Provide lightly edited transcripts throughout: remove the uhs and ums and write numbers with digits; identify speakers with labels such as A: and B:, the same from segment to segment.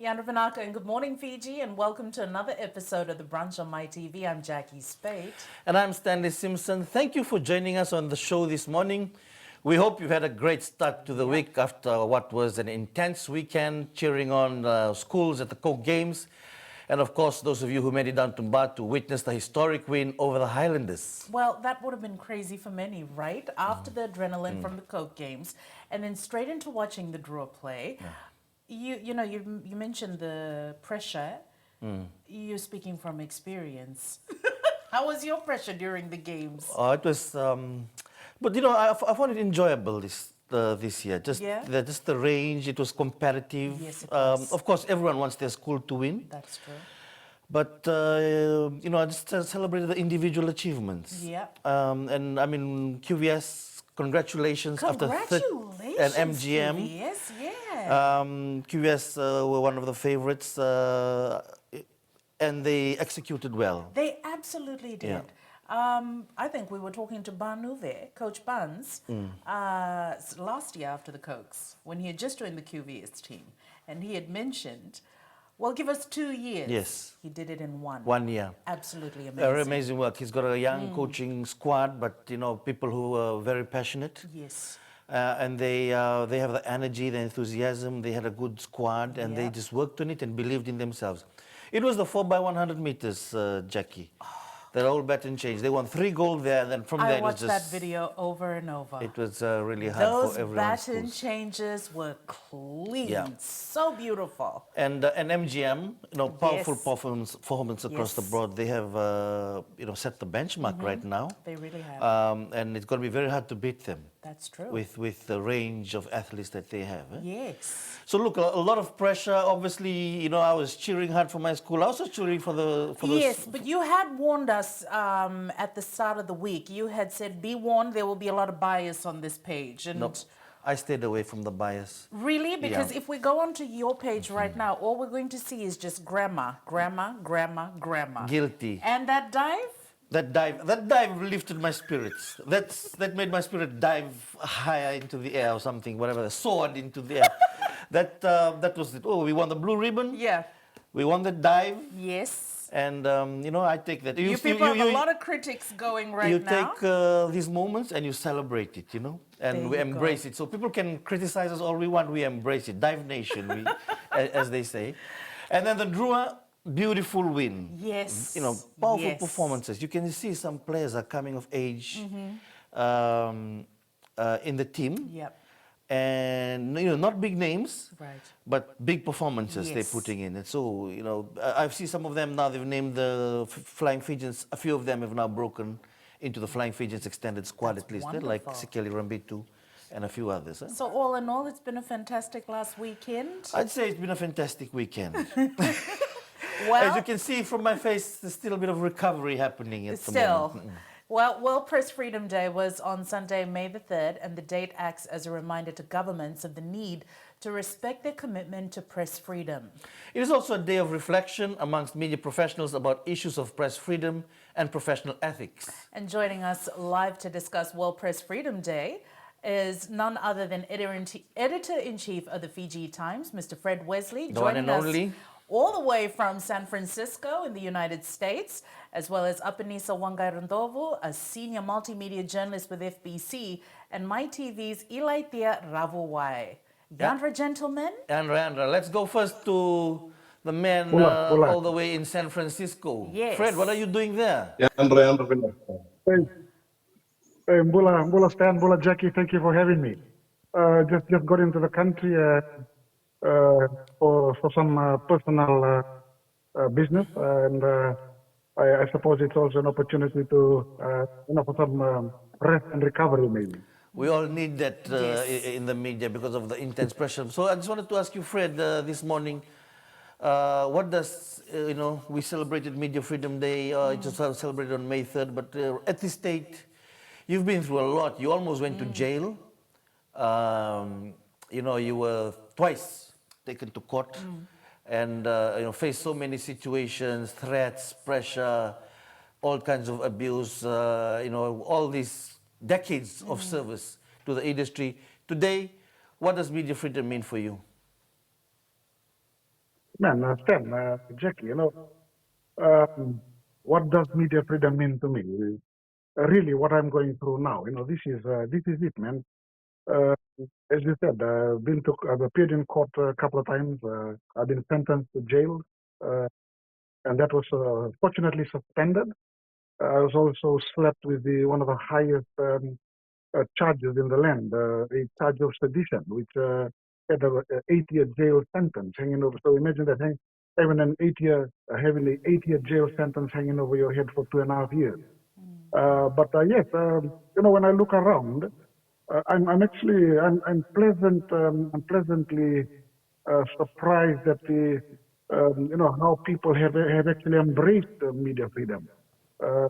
A: Yandravanaka, and good morning, Fiji, and welcome to another episode of the Brunch on MaiTV. I'm Jacquee Speight.
B: And I'm Stanley Simpson. Thank you for joining us on the show this morning. We hope you've had a great start to the week after what was an intense weekend, cheering on schools at the Coke Games. And of course, those of you who made it down to Mba to witness the historic win over the Highlanders.
A: Well, that would have been crazy for many, right? After the adrenaline from the Coke Games, and then straight into watching the draw play. You mentioned the pressure. You're speaking from experience. How was your pressure during the games?
B: It was, but you know, I found it enjoyable this year. Just the range. It was competitive.
A: Yes, it was.
B: Of course, everyone wants their school to win.
A: That's true.
B: But you know, I just celebrated the individual achievements.
A: Yeah.
B: And I mean, QVS, congratulations after
A: Congratulations,
B: and MGM.
A: QVS, yeah.
B: QVS were one of the favorites, and they executed well.
A: They absolutely did.
B: Yeah.
A: I think we were talking to Banuve, Coach Buns, last year after the Cokes, when he had just joined the QVS team. And he had mentioned, well, give us 2 years.
B: Yes.
A: He did it in 1.
B: 1 year.
A: Absolutely amazing.
B: Very amazing work. He's got a young coaching squad, but you know, people who are very passionate.
A: Yes.
B: And they have the energy, the enthusiasm. They had a good squad, and they just worked on it and believed in themselves. It was the 4x100 meters, Jacquee. That old baton change. They won 3 gold there, and then from there
A: I
B: it was
A: watched
B: just...
A: that video over and over.
B: It was really hard for everyone.
A: Those baton changes were clean, so beautiful.
B: And MGM, you know, powerful performance across the board. They have, you know, set the benchmark right now.
A: They really have.
B: And it's going to be very hard to beat them.
A: That's true.
B: With the range of athletes that they have.
A: Yes.
B: So look, a lot of pressure. Obviously, you know, I was cheering hard for my school. I was also cheering for the...
A: Yes, but you had warned us at the start of the week. You had said, be warned, there will be a lot of bias on this page. And
B: no, I stayed away from the bias.
A: Really? Because if we go onto your page right now, all we're going to see is just grammar, grammar, grammar, grammar.
B: Guilty.
A: And that dive?
B: That dive lifted my spirits. That made my spirit dive higher into the air or something, whatever, soared into the air. That was it. Oh, we won the blue ribbon.
A: Yeah.
B: We won the dive.
A: Yes.
B: And, you know, I take that.
A: You people have a lot of critics going right now.
B: You take these moments and you celebrate it, you know, and we embrace it. So people can criticize us all we want. We embrace it. Dive Nation, as they say. And then the Drua, beautiful win.
A: Yes.
B: You know, powerful performances. You can see some players are coming of age in the team.
A: Yep.
B: And, you know, not big names,
A: right,
B: but big performances they're putting in. And so, you know, I've seen some of them now, they've named the Flying Fijians. A few of them have now broken into the Flying Fijians extended squad. That's at least, like Sikeli Rambitu and a few others.
A: So all in all, it's been a fantastic last weekend.
B: I'd say it's been a fantastic weekend.
A: Well,
B: as you can see from my face, there's still a bit of recovery happening at the moment.
A: Well, World Press Freedom Day was on Sunday, May the 3rd, and the date acts as a reminder to governments of the need to respect their commitment to press freedom.
B: It is also a day of reflection amongst media professionals about issues of press freedom and professional ethics.
A: And joining us live to discuss World Press Freedom Day is none other than Editor-in-Chief of the Fiji Times, Mr. Fred Wesley,
B: joining us
A: all the way from San Francisco in the United States, as well as Apenisa Waqairodovu, a senior multimedia journalist with FBC, and MaiTV's Ilaitia Ravuwai. Yandra, gentlemen?
B: Yandra. Let's go first to the man all the way in San Francisco.
A: Yes.
B: Fred, what are you doing there?
C: Yandra.
D: Hey, Mbula Stan, Mbula Jacquee, thank you for having me. Just got into the country for some personal business, and I suppose it's also an opportunity to, for some rest and recovery maybe.
B: We all need that in the media because of the intense pressure. So I just wanted to ask you, Fred, this morning, what does, we celebrated Media Freedom Day, it was celebrated on May 3rd, but at this state, you've been through a lot. You almost went to jail. You were twice taken to court and faced so many situations, threats, pressure, all kinds of abuse, all these decades of service to the industry. Today, what does media freedom mean for you?
D: man, Stan, Jacquee, what does media freedom mean to me? Really, what I'm going through now, this is it, man. Uh, as you said, I've appeared in court a couple of times. I've been sentenced to jail, and that was fortunately suspended. I was also slapped with one of the highest charges in the land, a charge of sedition, which had a 8-year jail sentence hanging over. So imagine that having having an 8-year jail sentence hanging over your head for 2.5 years. But yes, when I look around, I'm pleasantly surprised at how people have actually embraced media freedom.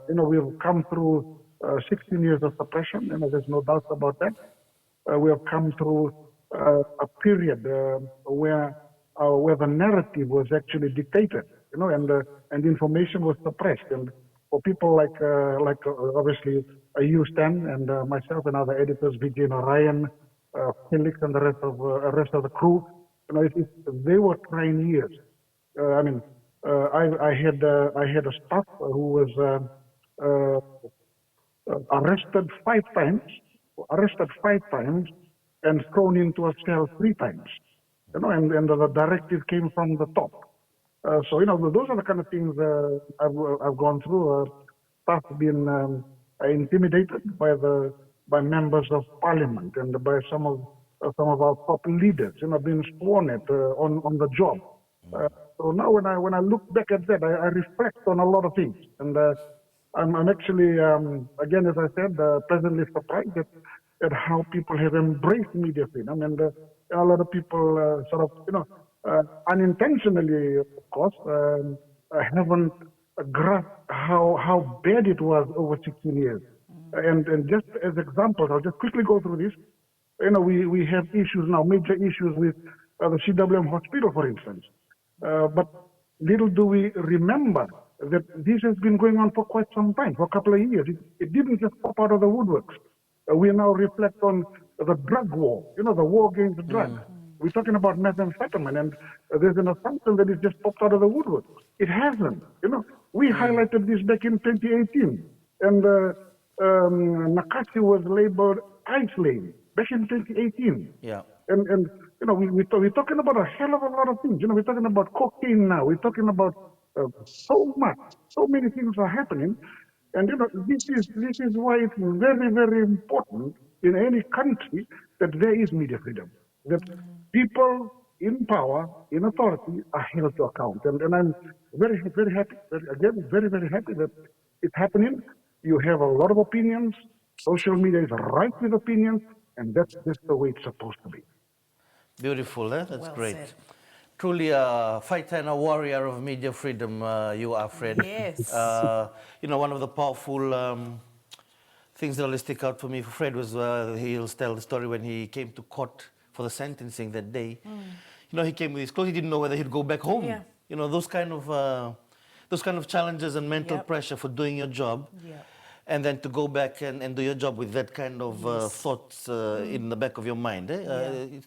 D: We've come through 16 years of suppression, there's no doubt about that. We have come through a period where the narrative was actually dictated, and information was suppressed. And for people like obviously you, Stan, and myself and other editors, Vijay and Ryan, Felix, and the rest of the crew, they were trying years. I had a staff who was arrested five times, and thrown into a cell 3 times. And the directive came from the top. So those are the kind of things I've gone through. Staff being intimidated by members of parliament and by some of our top leaders, being sworn at on the job. So now when I look back at that, I reflect on a lot of things, and I'm actually again, as I said, pleasantly surprised at how people have embraced media freedom, and a lot of people sort of unintentionally, of course, haven't grasped how bad it was over 16 years. And just as examples, I'll just quickly go through this. We have issues now, major issues with the CWM hospital, for instance. But little do we remember that this has been going on for quite some time, for a couple of years. It didn't just pop out of the woodworks. We now reflect on the drug war, the war against drugs. We're talking about methamphetamine, and there's an assumption that it just popped out of the woodwork. It hasn't. We highlighted this back in 2018, and Nakasi was labeled ice lane back in 2018.
B: Yeah.
D: And we're talking about a hell of a lot of things. We're talking about cocaine now. We're talking about so many things are happening. And this is why it's very, very important in any country that there is media freedom, that people in power, in authority, are held to account. And I'm very, very happy, very, very happy that it's happening. You have a lot of opinions. Social media is rife with opinions, and that's just the way it's supposed to be.
B: Beautiful, eh? That's
A: Well
B: great.
A: said.
B: Truly a fighter and a warrior of media freedom, you are, Fred.
A: Yes.
B: One of the powerful things that will stick out for me for Fred was he'll tell the story when he came to court for the sentencing that day. He came with his clothes. He didn't know whether he'd go back home.
A: Yeah.
B: Those kind of challenges and mental
A: Yep.
B: pressure for doing your job.
A: Yep.
B: And then to go back and do your job with that kind of thoughts in the back of your mind.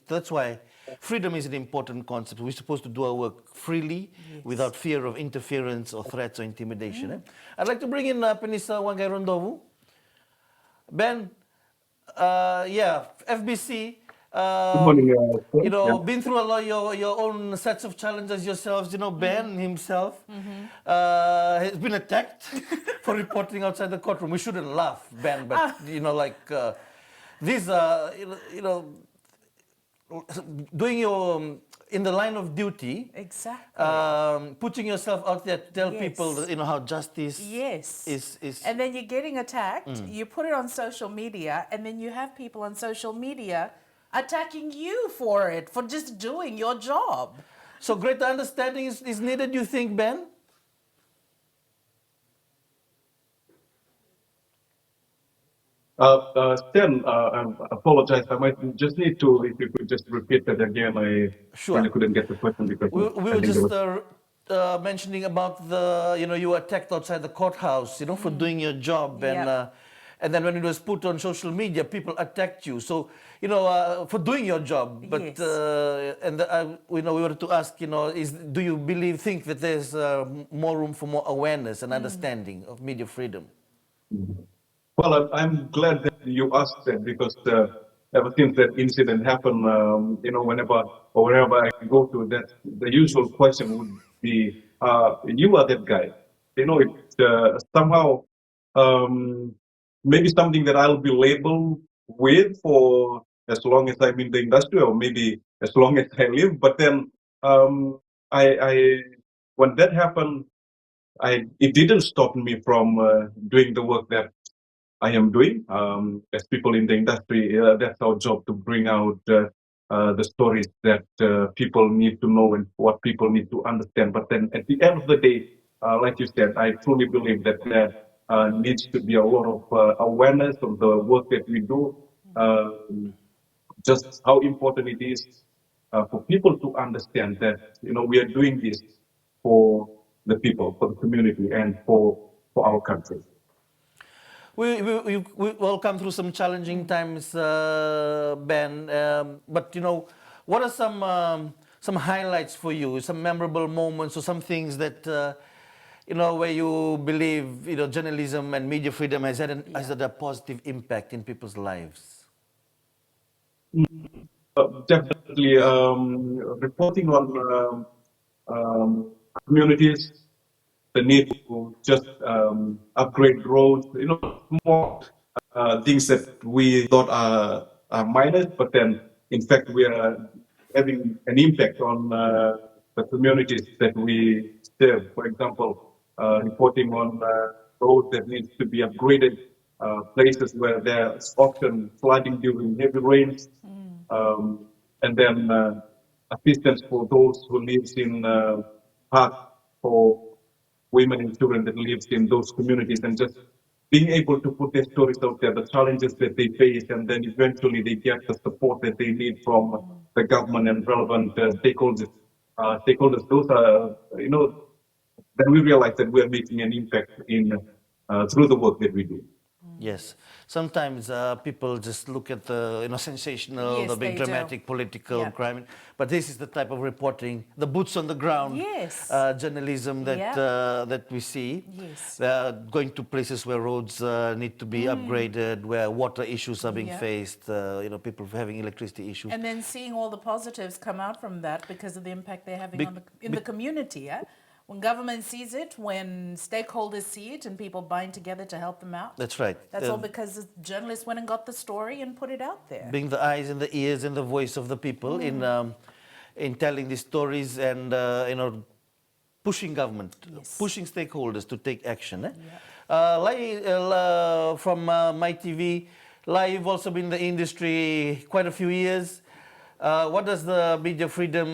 B: That's why freedom is an important concept. We're supposed to do our work freely, without fear of interference or threats or intimidation. I'd like to bring in Apenisa Waqairodovu. Ben, FBC.
C: Good morning.
B: Been through a lot your own sets of challenges yourselves. Ben himself has been attacked for reporting outside the courtroom. We shouldn't laugh, Ben, but these doing your in the line of duty.
A: Exactly.
B: Putting yourself out there to tell
A: Yes.
B: people how justice
A: Yes.
B: is.
A: And then you're getting attacked. You put it on social media, and then you have people on social media attacking you for it, for just doing your job.
B: So greater understanding is needed, you think, Ben?
C: Stan, I apologize. I might just need to, if you could just repeat that again. I
B: Sure.
C: really couldn't get the question because
B: We
C: I
B: were
C: think
B: just
C: there was...
B: mentioning about you were attacked outside the courthouse, for doing your job,
A: Yeah.
B: and then when it was put on social media, people attacked you. So, for doing your job. But
A: Yes.
B: we were to ask, do you think that there's more room for more awareness and understanding of media freedom?
C: Well, I'm glad that you asked that because ever since that incident happened, wherever I go to, that the usual question would be, "You are that guy." It's somehow um, maybe something that I'll be labeled with for as long as I'm in the industry, or maybe as long as I live. But then, I when that happened, it didn't stop me from doing the work that I am doing. As people in the industry, that's our job, to bring out the stories that people need to know and what people need to understand. But then at the end of the day, like you said, I truly believe that there needs to be a lot of awareness of the work that we do, just how important it is for people to understand that we are doing this for the people, for the community, and for our country.
B: We all come through some challenging times, Ben. But what are some highlights for you? Some memorable moments, or some things that where you believe journalism and media freedom has had a positive impact in people's lives?
C: Definitely reporting on communities, the need to just upgrade roads, more things that we thought are minor, but then in fact we are having an impact on the communities that we serve. For example, reporting on roads that needs to be upgraded, places where there's often flooding during heavy rains, um, and then assistance for those who lives in hut, for women and children that lives in those communities, and just being able to put their stories out there, the challenges that they face, and then eventually they get the support that they need from the government and relevant stakeholders. Those are, then we realize that we are making an impact in through the work that we do.
B: Yes. Sometimes people just look at the sensational,
A: Yes,
B: the big
A: they do.
B: dramatic political
A: Yeah.
B: crime, but this is the type of reporting, the boots on the ground
A: Yes.
B: journalism that
A: Yeah.
B: that we see.
A: Yes.
B: Going to places where roads need to be upgraded, where water issues are being
A: Yeah.
B: faced, people having electricity issues.
A: And then seeing all the positives come out from that because of the impact they're having in the community. Yeah? When government sees it, when stakeholders see it, and people bind together to help them out.
B: That's right.
A: That's all because the journalists went and got the story and put it out there.
B: Being the eyes and the ears and the voice of the people in telling these stories, and pushing government,
A: Yes.
B: pushing stakeholders to take action.
A: Yeah.
B: From MaiTV, you've also been in the industry quite a few years. What does the media freedom,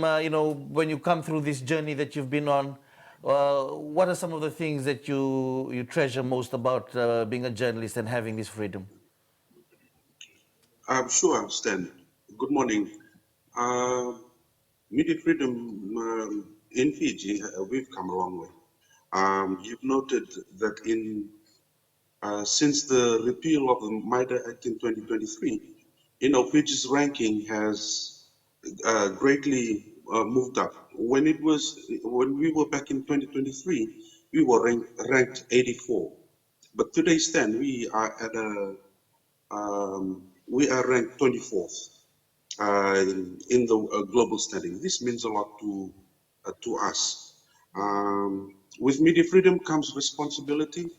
B: when you come through this journey that you've been on, what are some of the things that you treasure most about being a journalist and having this freedom?
E: I'm sure, Stan. Good morning. Media freedom in Fiji, we've come a long way. You've noted that since the repeal of the MIDA Act in 2023, Fiji's ranking has greatly moved up. When we were back in 2023, we were ranked 84. But today, Stan, we are ranked 24th in the global standing. This means a lot to us. With media freedom comes responsibility,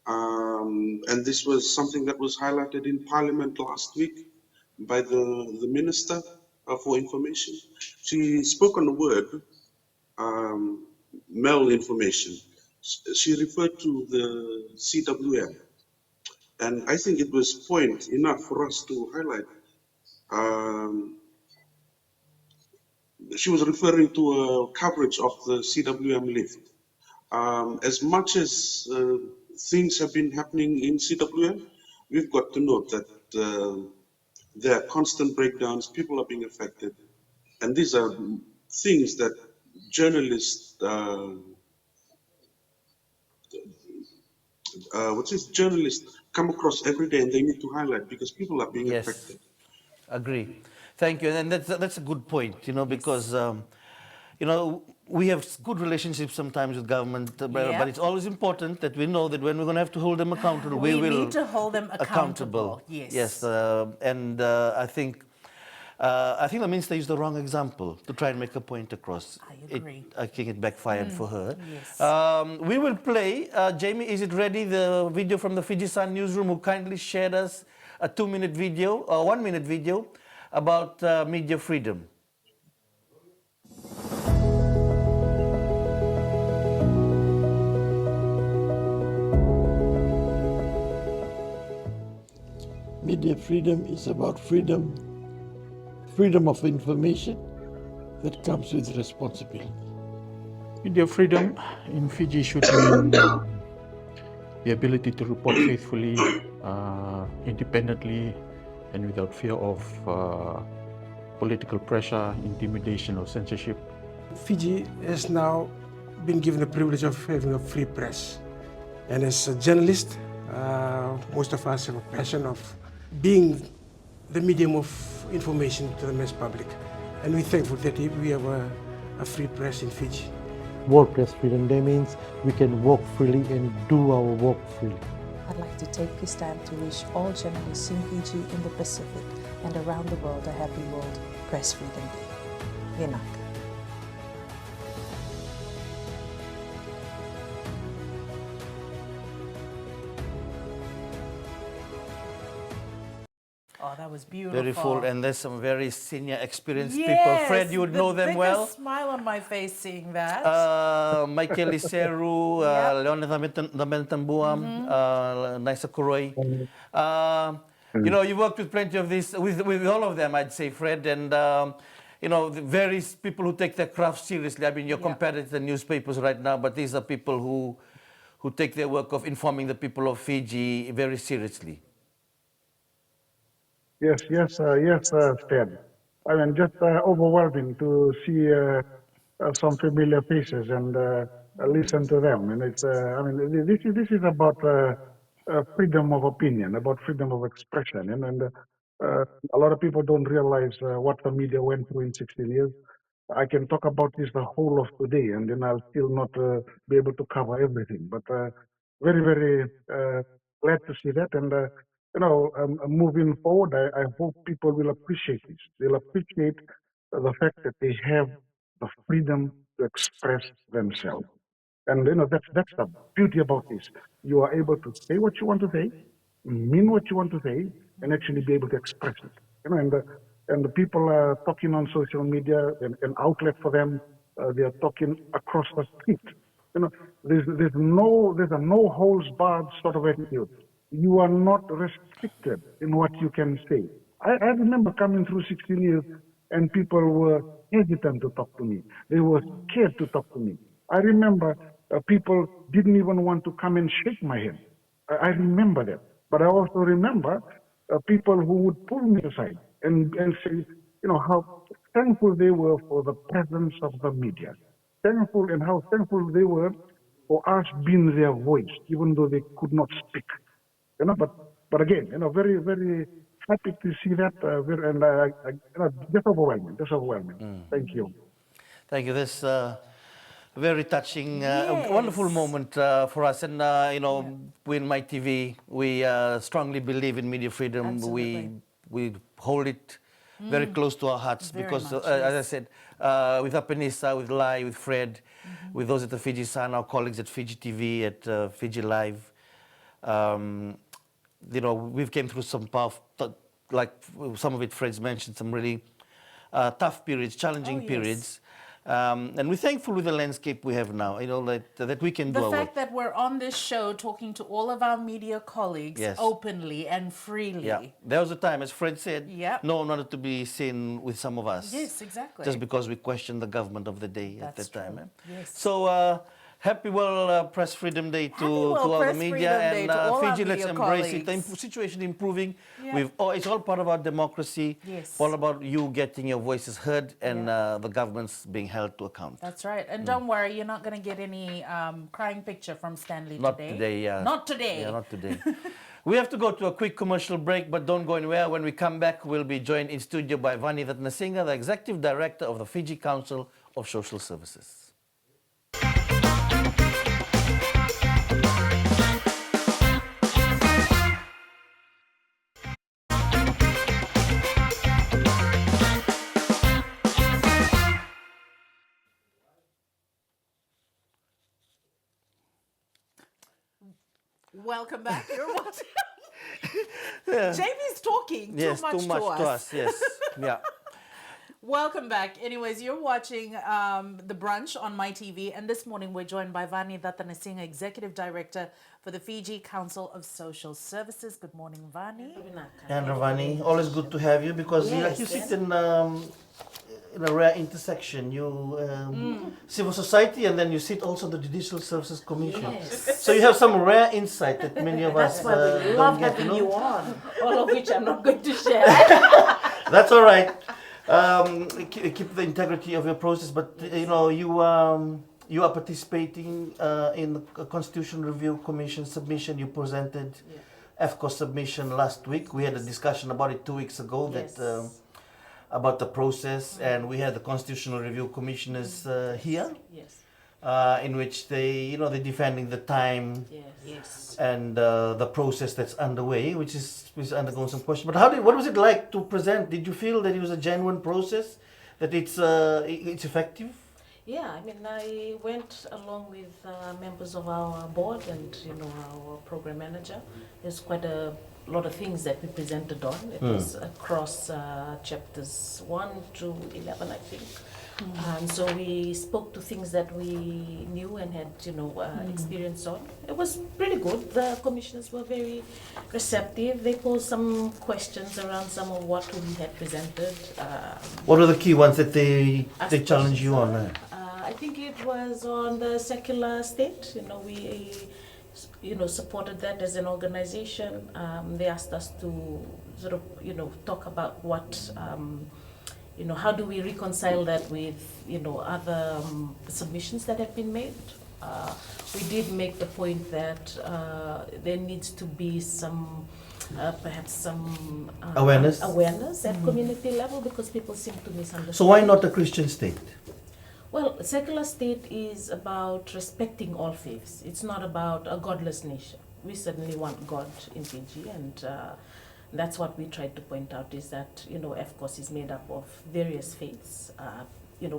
E: and this was something that was highlighted in Parliament last week by the Minister for Information. She spoke on the word malinformation. She referred to the CWM, and I think it was point enough for us to highlight. She was referring to a coverage of the CWM lift. As much as things have been happening in CWM, we've got to note that there are constant breakdowns, people are being affected, and these are things that journalists journalists come across every day, and they need to highlight because people are being
B: Yes,
E: affected.
B: agree. Thank you. And that's a good point, because, we have good relationships sometimes with government, but it's always important that we know that when we're going to have to hold them accountable, we will
A: need to hold them accountable. Yes.
B: Yes, and I think the minister used the wrong example to try and make a point across.
A: I agree.
B: I think it backfired for her.
A: Yes.
B: We will play, Jamie, is it ready, the video from the Fiji Sun newsroom who kindly shared us a 2-minute video, or 1-minute video about media freedom.
F: Media freedom is about freedom of information that comes with responsibility.
G: Media freedom in Fiji should mean the ability to report faithfully, independently, and without fear of political pressure, intimidation, or censorship.
H: Fiji has now been given the privilege of having a free press. And as a journalist, most of us have a passion of being the medium of information to the mass public. And we're thankful that we have a free press in Fiji.
F: World Press Freedom Day means we can walk freely and do our work freely.
I: I'd like to take this time to wish all journalists in Fiji, in the Pacific, and around the world a happy World Press Freedom Day. Yenak.
A: Oh, that was beautiful.
B: Very full, and there's some very senior, experienced people.
A: Yes,
B: Fred, you would know them well.
A: The biggest smile on my face seeing that.
B: Michael Iseru, Leonard Namentambuam, Naisa Kuroi. You worked with plenty of these, with all of them, I'd say, Fred, and the various people who take their craft seriously. I mean, you're compared to the newspapers right now, but these are people who take their work of informing the people of Fiji very seriously.
D: Yes, Stan. I mean, just overwhelming to see some familiar faces and listen to them. And it's, this is about freedom of opinion, about freedom of expression. And a lot of people don't realize what the media went through in 16 years. I can talk about this the whole of today, and then I'll still not be able to cover everything. But very, very glad to see that. And moving forward, I hope people will appreciate this. They'll appreciate the fact that they have the freedom to express themselves. And that's the beauty about this. You are able to say what you want to say, mean what you want to say, and actually be able to express it. And the people are talking on social media, an outlet for them. They are talking across the street. There's a no holds barred sort of attitude. You are not restricted in what you can say. I remember coming through 16 years and people were hesitant to talk to me. They were scared to talk to me. I remember people didn't even want to come and shake my hand. I remember that. But I also remember people who would pull me aside and say, how thankful they were for the presence of the media. Thankful and how thankful they were for us being their voice, even though they could not speak. But again, very, very happy to see that, just overwhelming. Thank you.
B: Thank you. This very touching, wonderful moment for us. And, we in MaiTV, we strongly believe in media freedom.
A: Absolutely.
B: We hold it very close to our hearts
A: Very
B: because,
A: much,
B: as I said, with Apenisa, with Lai, with Fred, with those at the Fiji Sun, our colleagues at Fiji TV, at Fiji Live, we've came through some like some of it Fred's mentioned, some really tough periods, challenging periods. And we're thankful with the landscape we have now, that we can do our work.
A: The fact that we're on this show talking to all of our media colleagues openly and freely.
B: Yeah, there was a time, as Fred said, no one wanted to be seen with some of us.
A: Yes, exactly.
B: Just because we questioned the government of the day at that time.
A: Yes.
B: So Happy World Press Freedom Day to
A: World
B: all the
A: Press
B: media,
A: Freedom Day
B: and
A: to all our
B: Fiji, let's
A: media
B: embrace it. The
A: colleagues.
B: situation improving.
A: Yeah.
B: It's all part of our democracy.
A: Yes.
B: All about you getting your voices heard and
A: Yeah.
B: the government's being held to account.
A: That's right. And don't worry, you're not going to get any crying picture from Stanley
B: Not
A: today.
B: today, yeah.
A: Not today.
B: Yeah, not today. We have to go to a quick commercial break, but don't go anywhere. When we come back, we'll be joined in studio by Vani, the Executive Director of the Fiji Council of Social Services.
A: Welcome back. You're watching. JB's talking
B: Yes,
A: too much to us.
B: Yes, yeah.
A: Welcome back. Anyways, you're watching The Brunch on MaiTV, and this morning we're joined by Vani, Executive Director for the Fiji Council of Social Services. Good morning, Vani.
B: And Ravani, always good to have you because you sit in a rare intersection. You civil society, and then you sit also the Judicial Services Commission. So you have some rare insight that many of us
J: That's why we
B: don't
J: love
B: get.
J: having you on, all of which I'm not going to share.
B: That's all right. Keep the integrity of your process, but you are participating in the Constitutional Review Commission submission. You presented FCOSS submission last week. We had a discussion about it 2 weeks ago that about the process, and we had the Constitutional Review Commissioners here, in which they're defending the time and the process that's underway, which is undergoing some question. But what was it like to present? Did you feel that it was a genuine process, that it's effective?
J: Yeah, I mean, I went along with members of our board and our program manager. There's quite a lot of things that we presented on. It was across chapters 1 to 11, I think. And so we spoke to things that we knew and had, experience on. It was pretty good. The commissioners were very receptive. They posed some questions around some of what we had presented.
B: What are the key ones that they challenge you on?
J: I think it was on the secular state. We supported that as an organization. They asked us to sort of, talk about what, how do we reconcile that with, other submissions that have been made. We did make the point that there needs to be some, perhaps some
B: awareness
J: at community level, because people seem to misunderstand.
B: So why not a Christian state?
J: Well, a secular state is about respecting all faiths. It's not about a godless nation. We certainly want God in Fiji, and that's what we tried to point out, is that, FCOSS is made up of various faiths.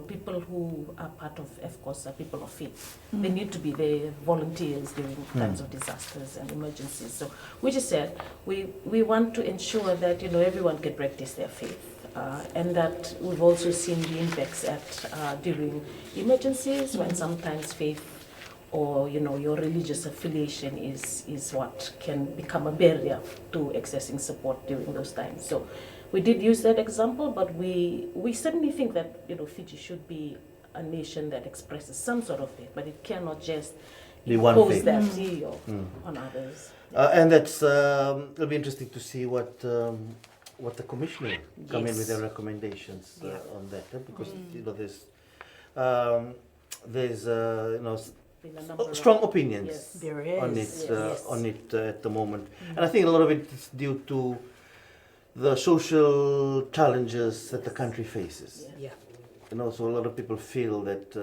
J: People who are part of FCOSS are people of faith. They need to be the volunteers during times of disasters and emergencies. So we just said we want to ensure that, everyone can practice their faith. And that we've also seen the impacts during emergencies, when sometimes faith or your religious affiliation is what can become a barrier to accessing support during those times. So we did use that example, but we certainly think that Fiji should be a nation that expresses some sort of faith, but it cannot just impose that on others.
B: And that's it'll be interesting to see what the commissioner come in with their recommendations on that, because there's strong opinions
J: There is.
B: on it at the moment, and I think a lot of it is due to the social challenges that the country faces. So a lot of people feel that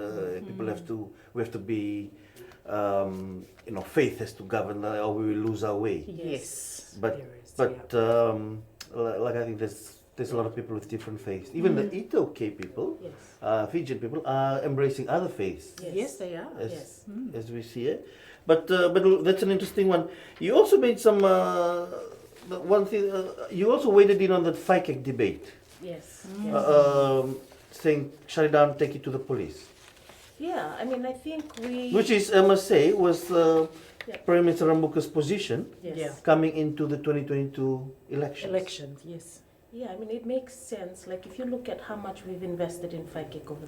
B: we have to be faith has to govern, or we will lose our way. Like I think there's a lot of people with different faiths. Even the Itoke people, Fijian people, are embracing other faiths.
J: Yes, they are.
B: As we see it. But that's an interesting one. You also made some one thing. You also waded in on the FICAC debate.
J: Yes.
B: Saying shut it down, take it to the police.
J: Yeah, I mean, I think
B: which is, I must say, was Prime Minister Rambuka's position coming into the 2022 elections.
J: Yes. Yeah, I mean, it makes sense. Like, if you look at how much we've invested in FICAC over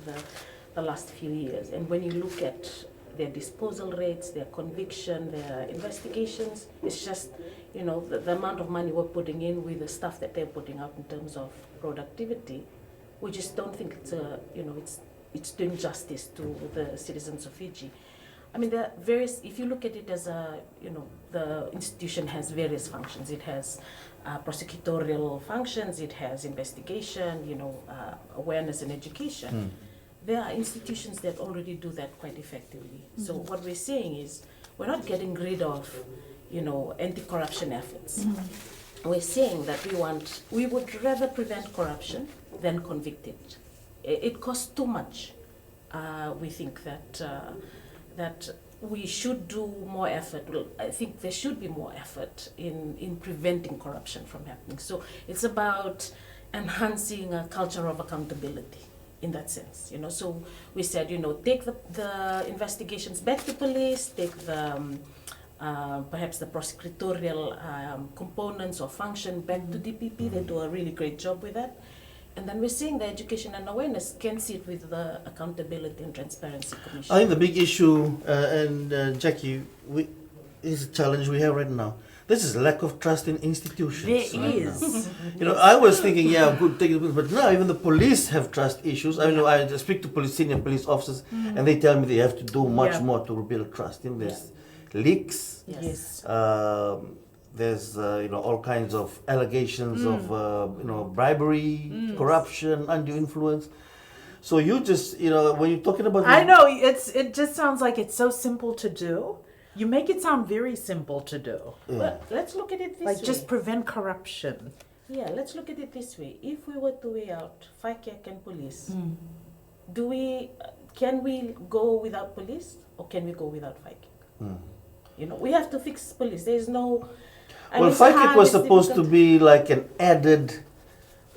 J: the last few years, and when you look at their disposal rates, their conviction, their investigations. It's just, the amount of money we're putting in with the stuff that they're putting out in terms of productivity. We just don't think it's doing justice to the citizens of Fiji. I mean, there are various, if you look at it as the institution has various functions. It has prosecutorial functions, it has investigation, awareness and education. There are institutions that already do that quite effectively. So what we're saying is, we're not getting rid of, anti-corruption efforts. We're saying that we would rather prevent corruption than convict it. It costs too much. We think that we should do more effort. Well, I think there should be more effort in preventing corruption from happening. So it's about enhancing a culture of accountability in that sense. So we said, take the investigations back to police, take the perhaps the prosecutorial components or function back to DPP. They do a really great job with that. And then we're seeing the education and awareness can sit with the Accountability and Transparency Commission.
B: I think the big issue, and Jacquee, is a challenge we have right now. This is lack of trust in institutions.
A: There
B: right
A: is.
B: now. I was thinking, good, take it, but now even the police have trust issues. I know I speak to senior police officers, and they tell me they have to do much more to rebuild trust. There's leaks.
A: Yes.
B: There's all kinds of allegations of bribery, corruption, undue influence. So you just when you're talking about
A: I know it just sounds like it's so simple to do. You make it sound very simple to do.
J: But let's look at it this way.
A: Like just prevent corruption.
J: Yeah, let's look at it this way. If we were to weigh out FCOSS and police, can we go without police or can we go without FCOSS? We have to fix police. There's no.
B: FCOSS was supposed to be like an added,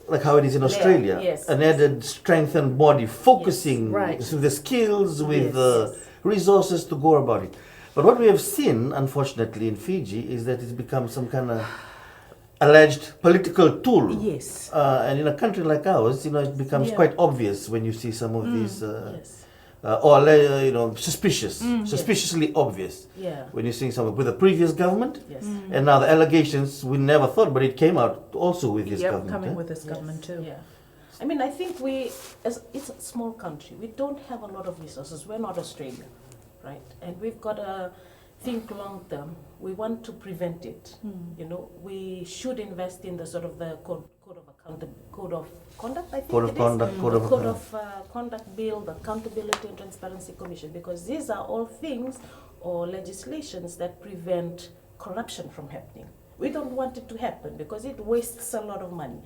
B: like how it is in Australia, an added strengthened body, focusing with the skills, with the resources to go about it. But what we have seen, unfortunately, in Fiji is that it's become some kind of alleged political tool.
A: Yes.
B: And in a country like ours, it becomes quite obvious when you see some of these, suspiciously obvious.
J: Yeah.
B: When you're seeing someone with the previous government,
J: Yes.
B: and now the allegations we never thought, but it came out also with this government.
A: coming with this government too.
J: Yeah. I mean, I think it's a small country. We don't have a lot of resources. We're not Australia, right? And we've got to think long term. We want to prevent it. We should invest in the sort of the code of conduct. I think
B: Code of
J: conduct bill, the Accountability and Transparency Commission, because these are all things or legislations that prevent corruption from happening. We don't want it to happen because it wastes a lot of money.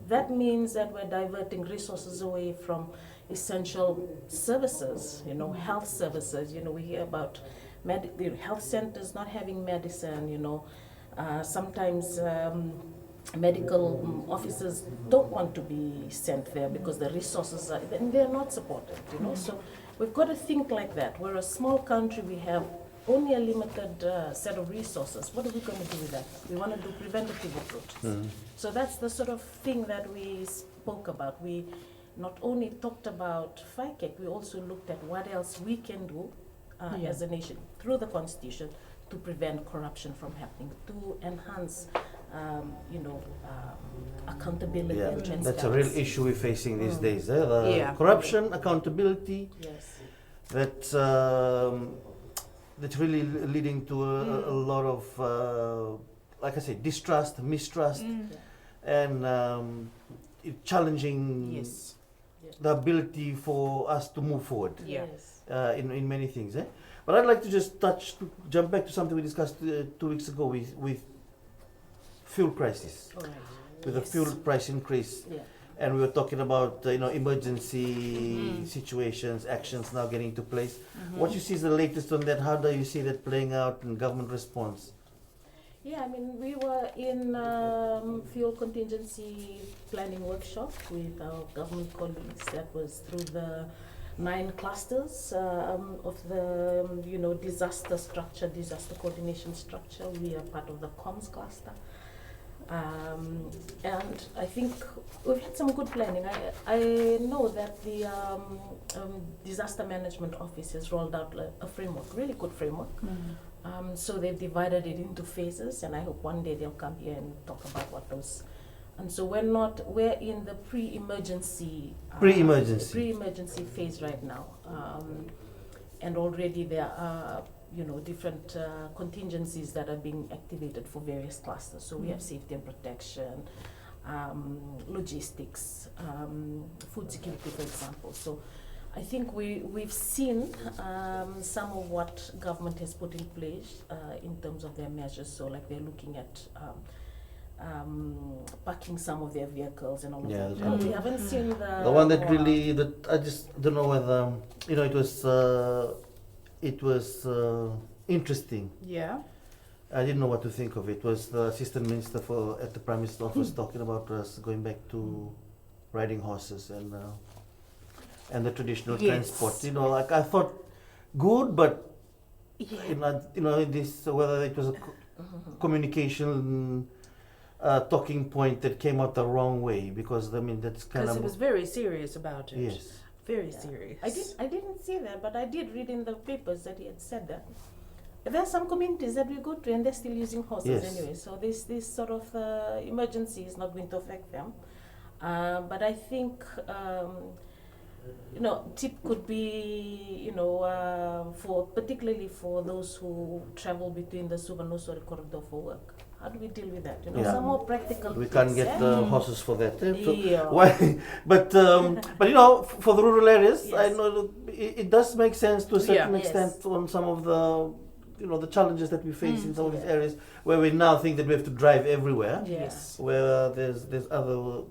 J: That means that we're diverting resources away from essential services, health services. We hear about health centers not having medicine, sometimes medical officers don't want to be sent there because the resources they're not supported, So we've got to think like that. We're a small country, we have only a limited set of resources. What are we going to do with that? We want to do preventative approaches. So that's the sort of thing that we spoke about. We not only talked about FCOSS, we also looked at what else we can do as a nation through the Constitution to prevent corruption from happening, to enhance accountability and transparency.
B: That's a real issue we're facing these days. Corruption, accountability.
J: Yes.
B: That's really leading to a lot of, like I say, distrust, mistrust, and challenging the ability for us to move forward in many things. But I'd like to just jump back to something we discussed 2 weeks ago with fuel crisis, with the fuel price increase. And we were talking about emergency situations, actions now getting into place. What you see is the latest on that? How do you see that playing out in government response?
J: Yeah, I mean, we were in fuel contingency planning workshop with our government colleagues. That was through the 9 clusters of the disaster coordination structure. We are part of the comms cluster. And I think we've had some good planning. I know that the Disaster Management Office has rolled out a framework, really good framework. So they've divided it into phases, and I hope one day they'll come here and talk about what those. And so we're in the pre-emergency phase right now, and already there are different contingencies that are being activated for various clusters. So we have safety and protection, logistics, food security, for example. So I think we've seen some of what government has put in place in terms of their measures. So like they're looking at parking some of their vehicles and all of that. No, we haven't seen the
B: one that really, that I just don't know whether, it was interesting.
A: Yeah.
B: I didn't know what to think of it. It was the assistant minister at the Prime Minister's office talking about us going back to riding horses and the traditional transport. Like I thought good, but this whether it was a communication talking point that came out the wrong way, because that's kind of,
A: because he was very serious about it.
B: Yes.
A: Very serious.
J: I didn't see that, but I did read in the papers that he had said that. There are some communities that we go to and they're still using horses anyway. So this sort of emergency is not going to affect them. But I think tip could be particularly for those who travel between the Suva and Waqairodovu for work. How do we deal with that? Some more practical.
B: We can't get the horses for that. So
J: Yeah.
B: why? But for the rural areas, I know it does make sense to a certain extent on some of the the challenges that we face in some of these areas where we now think that we have to drive everywhere.
J: Yes.
B: Where there's other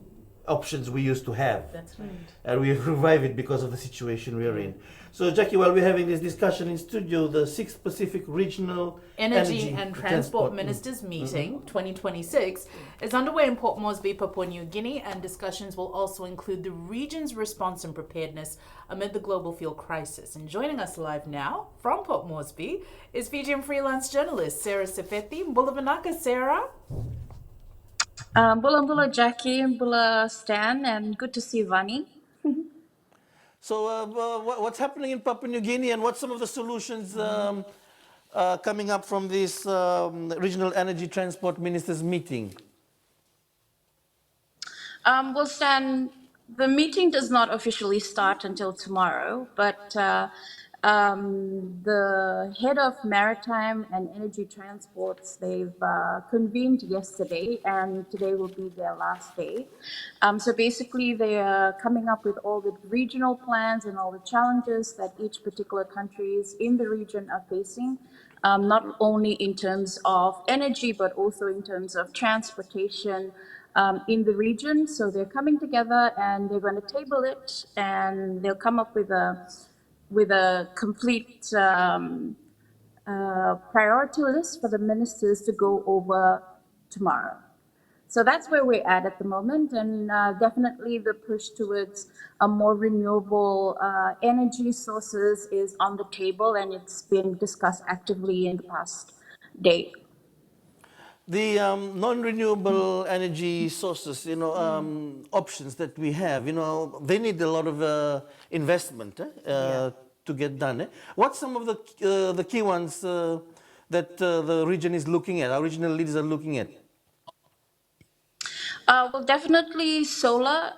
B: options we used to have.
J: That's right.
B: And we revive it because of the situation we're in. So, Jacquee, while we're having this discussion in studio, the 6th Pacific Regional
A: Energy and Transport Ministers Meeting 2026 is underway in Port Moresby, Papua New Guinea, and discussions will also include the region's response and preparedness amid the global fuel crisis. And joining us live now from Port Moresby is Fijian freelance journalist Sarah Sefetti. Mbula Vanaka, Sarah.
K: Mbula Jacquee, Mbula Stan, and good to see Vani.
B: So what's happening in Papua New Guinea, and what's some of the solutions coming up from this Regional Energy Transport Ministers meeting?
K: Well, Stan, the meeting does not officially start until tomorrow, but the head of maritime and energy transports, they've convened yesterday, and today will be their last day. So basically, they are coming up with all the regional plans and all the challenges that each particular countries in the region are facing, not only in terms of energy, but also in terms of transportation in the region. So they're coming together and they're going to table it, and they'll come up with a complete priority list for the ministers to go over tomorrow. So that's where we're at the moment, and definitely the push towards a more renewable energy sources is on the table, and it's been discussed actively in the past day.
B: The non-renewable energy sources, options that we have, they need a lot of investment to get done. What's some of the key ones that the region is looking at, our regional leaders are looking at?
K: Well, definitely solar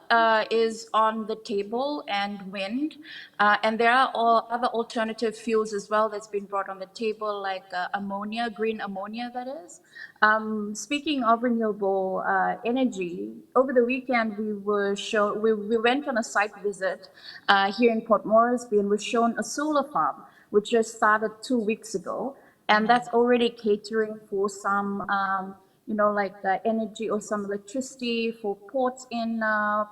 K: is on the table, and wind. And there are other alternative fuels as well that's been brought on the table, like ammonia, green ammonia, that is. Speaking of renewable energy, over the weekend we went on a site visit here in Port Moresby, and was shown a solar farm, which just started 2 weeks ago. And that's already catering for some energy or some electricity for ports in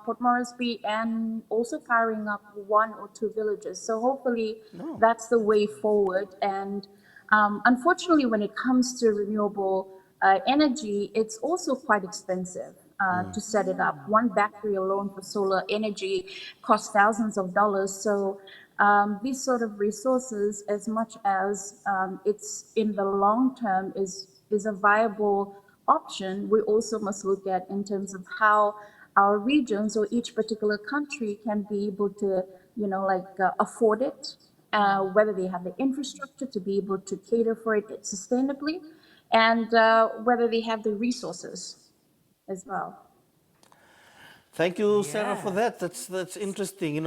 K: Port Moresby, and also powering up 1 or 2 villages. So hopefully that's the way forward. And unfortunately, when it comes to renewable energy, it's also quite expensive to set it up. One battery alone for solar energy costs thousands of dollars. So these sort of resources, as much as it's in the long term is a viable option, we also must look at in terms of how our regions or each particular country can be able to, afford it, whether they have the infrastructure to be able to cater for it sustainably, and whether they have the resources as well.
B: Thank you, Sarah, for
A: Yeah.
B: that. That's interesting.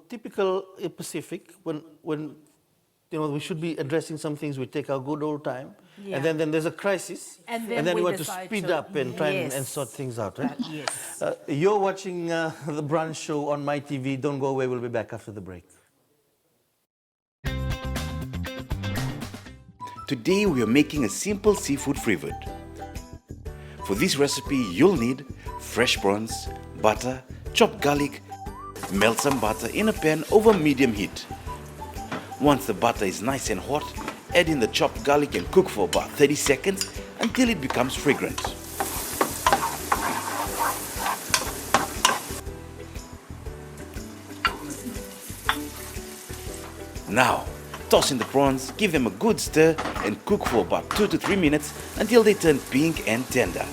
B: Typical Pacific, when we should be addressing some things, we take our good old time,
A: Yeah.
B: and then there's a crisis,
A: And
B: then
A: then
B: we
A: we
B: want to
A: decide
B: speed
A: to-
B: up and try and
A: Yes.
B: sort things out. Right?
A: Yes.
B: You're watching the Brunch show on MaiTV. Don't go away. We'll be back after the break.
L: Today we are making a simple seafood frivol. For this recipe, you'll need fresh prawns, butter, chopped garlic. Melt some butter in a pan over medium heat. Once the butter is nice and hot, add in the chopped garlic and cook for about 30 seconds until it becomes fragrant. Now, toss in the prawns, give them a good stir and cook for about 2 to 3 minutes until they turn pink and tender.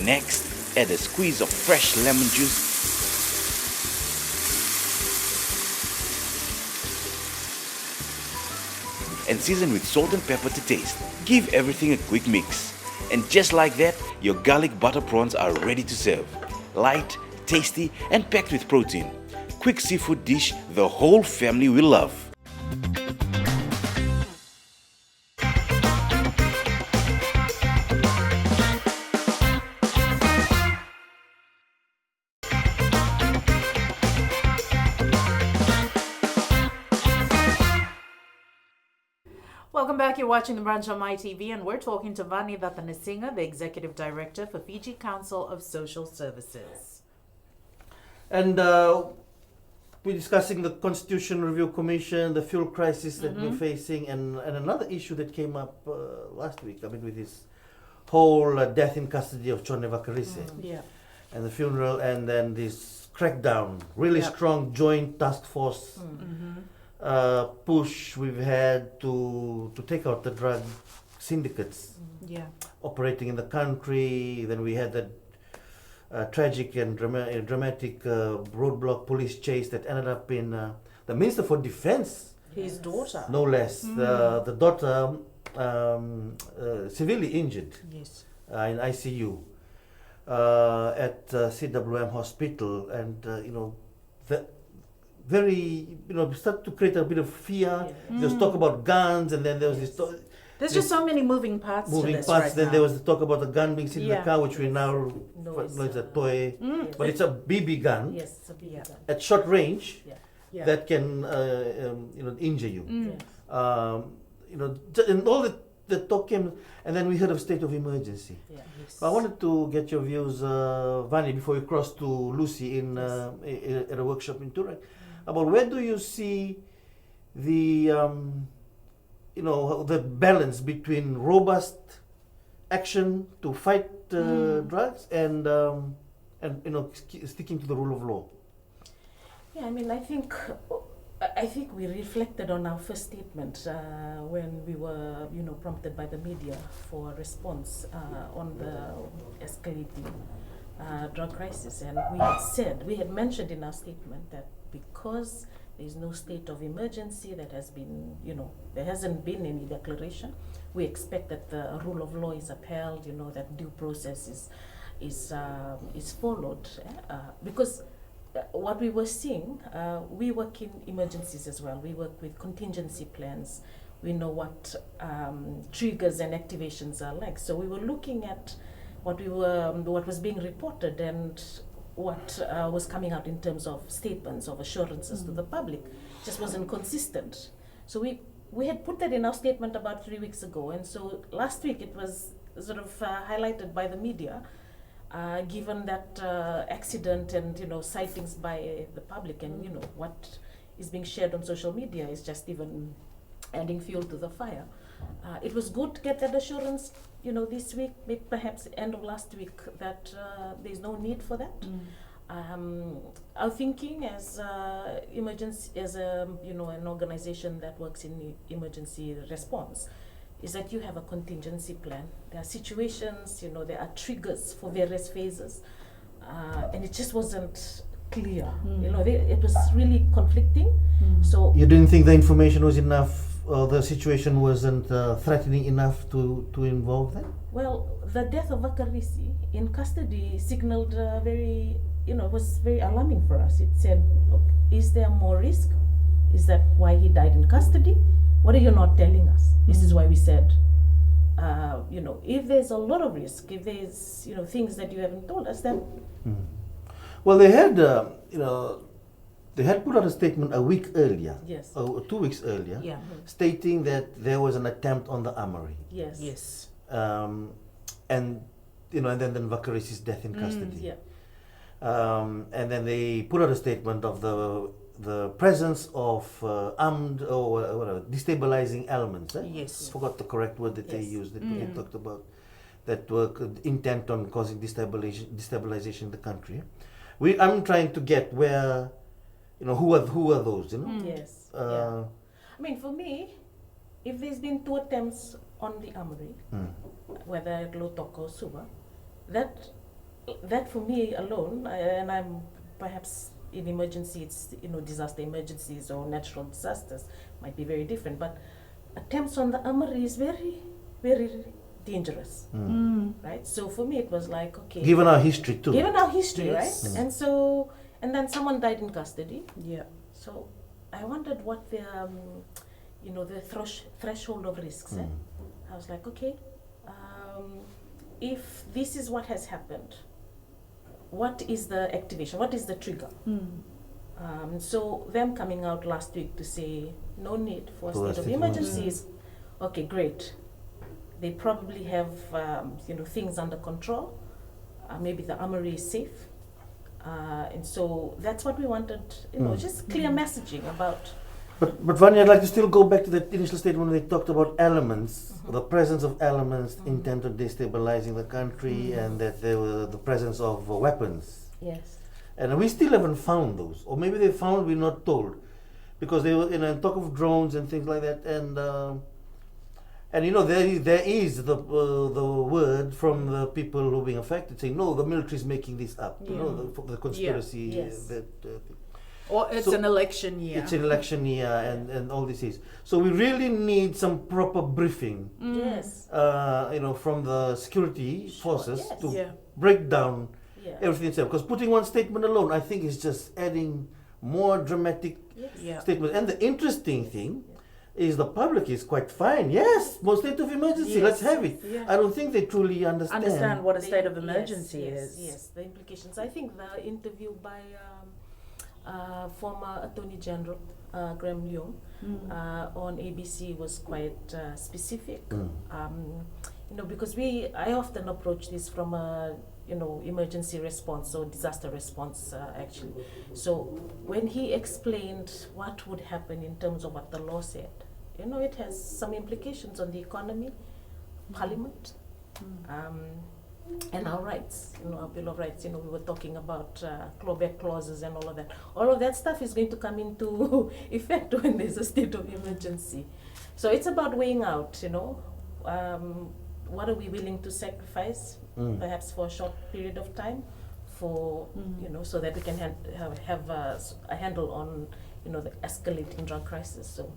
L: Next, add a squeeze of fresh lemon juice and season with salt and pepper to taste. Give everything a quick mix. And just like that, your garlic butter prawns are ready to serve. Light, tasty and packed with protein. Quick seafood dish the whole family will love.
A: Welcome back. You're watching the Brunch on MaiTV, and we're talking to Vani, the Executive Director for Fiji Council of Social Services.
B: And we're discussing the Constitution Review Commission, the fuel crisis that we're facing, and another issue that came up last week. With this whole death in custody of Chone Waqairodovu
A: Yeah.
B: and the funeral, and then this crackdown, really strong joint task force push we've had to take out the drug syndicates
A: Yeah.
B: operating in the country. Then we had that tragic and dramatic roadblock police chase that ended up in the Minister for Defense,
A: His daughter.
B: no less. The daughter severely injured
A: Yes.
B: in ICU at CWM Hospital, and the very start to create a bit of fear. There was talk about guns, and then there was this.
A: There's just so many moving parts to
B: Moving
A: this
B: parts.
A: right
B: Then
A: now.
B: there was the talk about the gun being seen in the
A: Yeah.
B: car, which we now
J: No,
B: know
J: it's,
B: is a toy, but it's a BB gun
J: Yes, it's a big gun.
B: at short range
J: Yeah.
A: Yeah.
B: that can injure you.
J: Yes.
B: And all the talk came, and then we heard of state of emergency.
J: Yeah.
B: I wanted to get your views, Vani, before we cross to Lusi at a workshop in Turek, about where do you see the the balance between robust action to fight drugs and sticking to the rule of law.
J: Yeah, I think we reflected on our first statement when we were, prompted by the media for a response on the escalating drug crisis, and we had mentioned in our statement that because there is no state of emergency that has been, there hasn't been any declaration. We expect that the rule of law is upheld, that due process is followed, because what we were seeing, we work in emergencies as well. We work with contingency plans. We know what triggers and activations are like. So we were looking at what was being reported and what was coming out in terms of statements of assurances to the public. Just wasn't consistent. So we had put that in our statement about 3 weeks ago, and so last week it was sort of highlighted by the media. Given that accident and sightings by the public, and what is being shared on social media is just even adding fuel to the fire. It was good to get that assurance, this week, maybe perhaps end of last week, that there's no need for that. Our thinking as emergency, as a an organization that works in emergency response, is that you have a contingency plan. There are situations, there are triggers for various phases, and it just wasn't clear. It was really conflicting. So
B: You didn't think the information was enough, or the situation wasn't threatening enough to involve them?
J: well, the death of Vakarisi in custody signaled very, it was very alarming for us. It said, okay, is there more risk? Is that why he died in custody? What are you not telling us? This is why we said, if there's a lot of risk, if there's, things that you haven't told us, then...
B: Well, they had, they had put out a statement a week earlier,
J: Yes.
B: 2 weeks earlier,
A: Yeah.
B: stating that there was an attempt on the armory.
J: Yes.
A: Yes.
B: And then Vakarisi's death in custody.
J: Yeah.
B: And then they put out a statement of the presence of armed or whatever, destabilizing elements.
A: Yes.
B: Forgot the correct word that they
J: Yes.
B: used. That they talked about that were intent on causing destabilization in the country. I'm trying to get where, who are those?
J: Yes. Yeah. I mean, for me, if there's been 2 attempts on the armory, whether at Lotok or Suva, that for me alone, and I'm perhaps in emergencies, disaster emergencies or natural disasters might be very different, but attempts on the armory is very, very dangerous, right? So for me, it was like, okay.
B: Given our history too.
J: Given our history,
A: Yes.
J: right? And then someone died in custody.
A: Yeah.
J: So I wondered what the, the threshold of risks. I was like, okay, if this is what has happened, what is the activation? What is the trigger? So them coming out last week to say no need for a state of emergency is, okay, great. They probably have, things under control. Maybe the armory is safe. And so that's what we wanted, just clear messaging about.
B: But Vani, I'd like to still go back to that initial statement when they talked about elements, the presence of elements intent on destabilizing the country, and that there were the presence of weapons.
J: Yes.
B: And we still haven't found those, or maybe they found, we're not told, because they were talk of drones and things like that, and there is the word from the people who are being affected saying, no, the military is making this up, the conspiracy.
J: Yes.
A: Or it's an election year.
B: It's an election year, and all this is. So we really need some proper briefing,
J: Yes.
B: from the security forces
J: yes.
B: to
A: Yeah.
B: break down
J: Yeah.
B: everything itself. Because putting one statement alone, I think, is just adding more dramatic
J: Yes.
A: Yeah.
B: statements. And the interesting thing is the public is quite fine. Yes, more state of emergency, let's have it.
A: Yeah.
B: I don't think they truly understand.
A: What a state of
J: Yes,
A: emergency
J: yes,
A: is.
J: Yes, the implications. I think the interview by former Attorney General Graham Leung on ABC was quite specific. Because I often approach this from a emergency response or disaster response actually. So when he explained what would happen in terms of what the law said, it has some implications on the economy, parliament, and our rights, our Bill of Rights. We were talking about clawback clauses and all of that. All of that stuff is going to come into effect when there's a state of emergency. So it's about weighing out, what are we willing to sacrifice, perhaps for a short period of time, for so that we can have a handle on the escalating drug crisis. So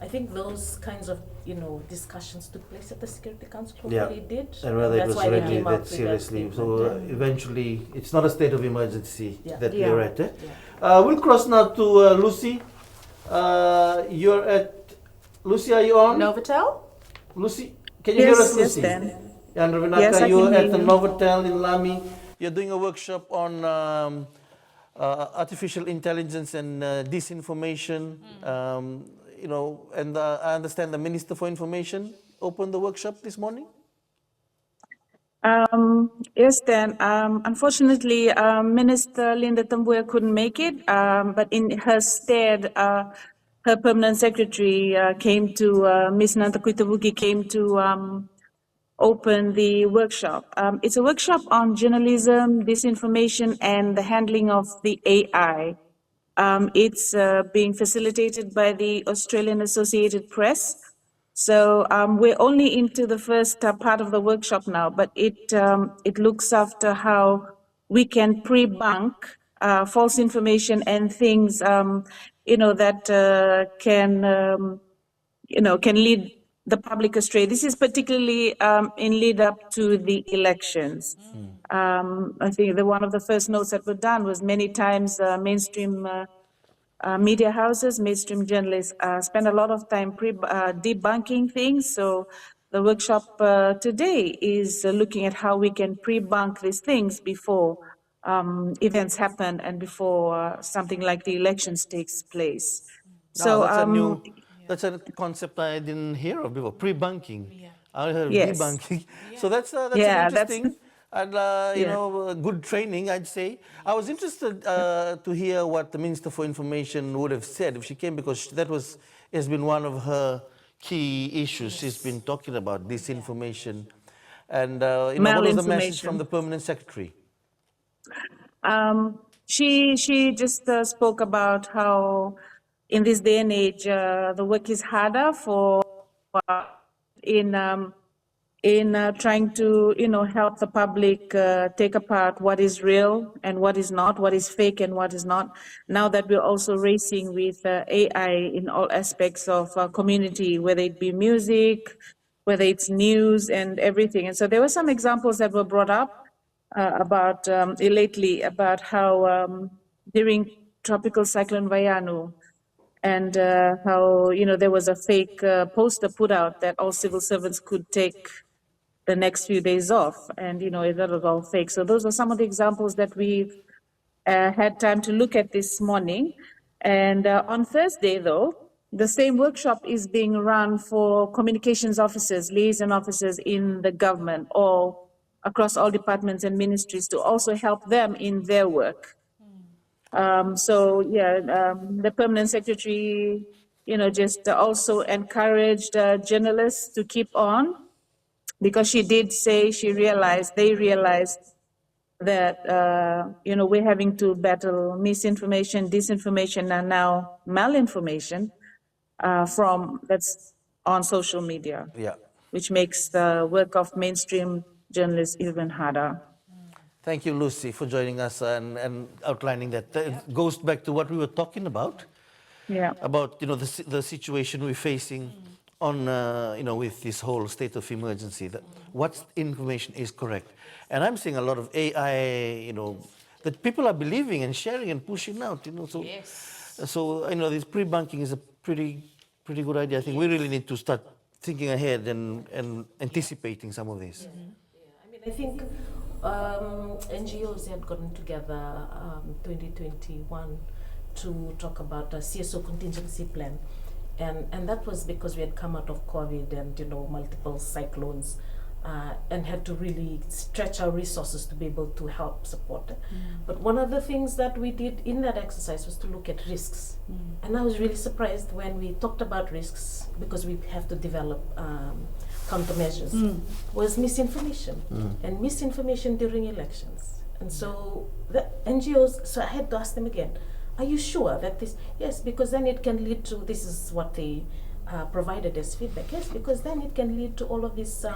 J: I think those kinds of discussions took place at the Security Council. Hopefully it did.
B: And whether
J: That's
B: it was
J: why we
B: really
J: came up
B: that
J: with
B: seriously.
J: that
B: So
J: statement.
B: eventually, it's not a state of emergency that
A: Yeah.
B: we're at.
J: Yeah.
B: We'll cross now to Lucy. You're at Lucy. Are you on?
A: Novotel?
B: Lucy, can you hear us, Lucy?
M: Dan.
B: And Ravinaka,
M: Yes, I
B: you're
M: can
B: at
M: hear
B: the
M: you.
B: Novotel in Lami. You're doing a workshop on artificial intelligence and disinformation. And I understand the Minister for Information opened the workshop this morning.
M: Yes, Dan. Unfortunately, Minister Linda Tambuya couldn't make it, but in her stead, her permanent secretary came to, Ms. Nantakuitavuki came to open the workshop. It's a workshop on journalism, disinformation, and the handling of the AI. It's being facilitated by the Australian Associated Press. So we're only into the first part of the workshop now, but it looks after how we can pre-bunk false information and things, that can lead the public astray. This is particularly in lead up to the elections. I think one of the first notes that were done was many times mainstream media houses, mainstream journalists spend a lot of time debunking things. So the workshop today is looking at how we can pre-bunk these things before events happen and before something like the elections takes place. So
B: that's a concept I didn't hear of before. Pre-bunking. I heard of
M: Yes.
B: debunking. So that's
M: Yeah,
B: interesting and good training, I'd say. I was interested to hear what the Minister for Information would have said if she came, because has been one of her key issues. She's been talking about disinformation. And what was the message from the Permanent Secretary?
M: She just spoke about how in this day and age the work is harder in trying to help the public take apart what is real and what is not, what is fake and what is not. Now that we're also racing with AI in all aspects of community, whether it be music, whether it's news and everything. And so there were some examples that were brought up about lately about how during Tropical Cyclone Vayanu, and how there was a fake poster put out that all civil servants could take the next few days off, and that was all fake. So those are some of the examples that we've had time to look at this morning. And on Thursday, though, the same workshop is being run for communications officers, liaison officers in the government, all across all departments and ministries, to also help them in their work. The Permanent Secretary, just also encouraged journalists to keep on, because she did say they realized that, we're having to battle misinformation, disinformation, and now malinformation that's on social media, which makes the work of mainstream journalists even harder.
B: Thank you, Lucy, for joining us and outlining that. It goes back to what we were talking about, about the situation we're facing on with this whole state of emergency. That what information is correct, and I'm seeing a lot of AI, that people are believing and sharing and pushing out. So this pre-bunking is a pretty good idea. I think we really need to start thinking ahead and anticipating some of this.
J: I think NGOs had gotten together 2021 to talk about a CSO contingency plan, and that was because we had come out of COVID and multiple cyclones, and had to really stretch our resources to be able to help support it. But one of the things that we did in that exercise was to look at risks, and I was really surprised when we talked about risks, because we have to develop countermeasures, was misinformation and misinformation during elections. And so the NGOs, so I had to ask them again, are you sure that this, yes, because then it can lead to, this is what they provided as feedback, yes, because then it can lead to all of this,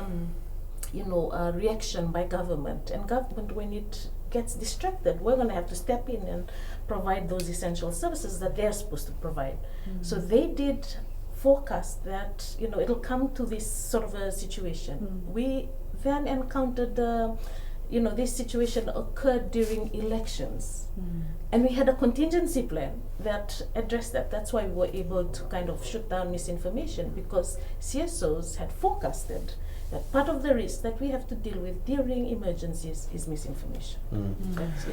J: reaction by government. And government, when it gets distracted, we're going to have to step in and provide those essential services that they're supposed to provide. So they did forecast that it'll come to this sort of a situation. We then encountered this situation occurred during elections, and we had a contingency plan that addressed that. That's why we were able to kind of shoot down misinformation, because CSOs had forecasted that part of the risk that we have to deal with during emergencies is misinformation. That's,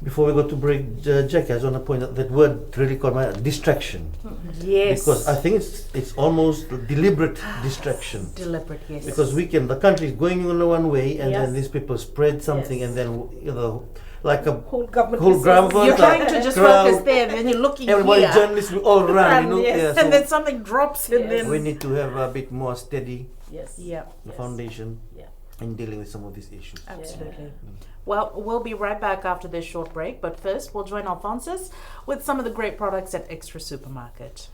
B: Before we go to break, Jacquee, I just want to point out that word really caught my distraction.
J: Yes.
B: Because I think it's almost deliberate distraction.
J: Deliberate, yes.
B: Because the country is going on one way, and then these people spread something, and then like a whole government.
A: You're trying to just focus there, and you're looking
B: everybody,
A: here.
B: journalists will all run,
A: and then something drops, and then
B: we need to have a bit more steady
J: Yes.
A: Yeah.
B: the
J: Yes.
B: foundation
J: Yeah.
B: in dealing with some of these issues.
A: Absolutely. Well, we'll be right back after this short break, but first we'll join Alphonsus with some of the great products at Extra Supermarket.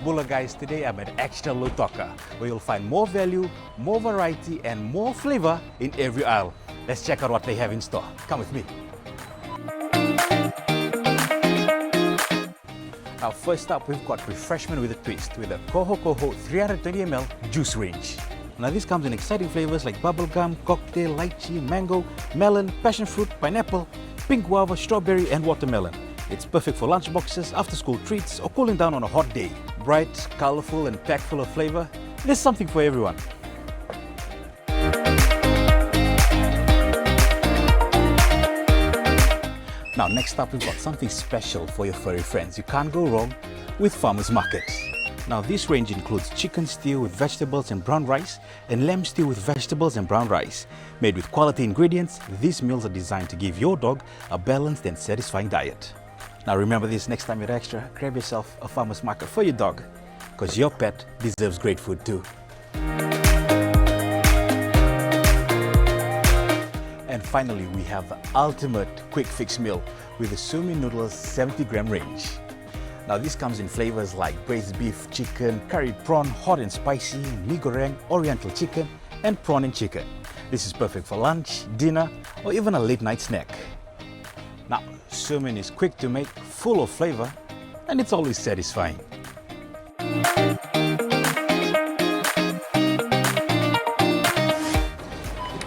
N: Bula guys, today I'm at Extra Lotoka, where you'll find more value, more variety, and more flavor in every aisle. Let's check out what they have in store. Come with me. Now first up, we've got refreshment with a twist with a Koho Koho 320ml juice range. Now this comes in exciting flavors like bubblegum, cocktail, lychee, mango, melon, passion fruit, pineapple, pink guava, strawberry and watermelon. It's perfect for lunchboxes, after-school treats, or cooling down on a hot day. Bright, colorful, and packed full of flavor, there's something for everyone. Now, next up, we've got something special for your furry friends. You can't go wrong with Farmers Market. Now, this range includes chicken stew with vegetables and brown rice, and lamb stew with vegetables and brown rice. Made with quality ingredients, these meals are designed to give your dog a balanced and satisfying diet. Now remember this, next time you're at Extra, grab yourself a Farmers Market for your dog, because your pet deserves great food too. And finally, we have the ultimate quick fix meal with the Sumi Noodles 70-gram range. Now this comes in flavors like braised beef, chicken, curried prawn, hot and spicy, mee goreng, oriental chicken, and prawn and chicken. This is perfect for lunch, dinner, or even a late night snack. Now, Sumin is quick to make, full of flavor, and it's always satisfying.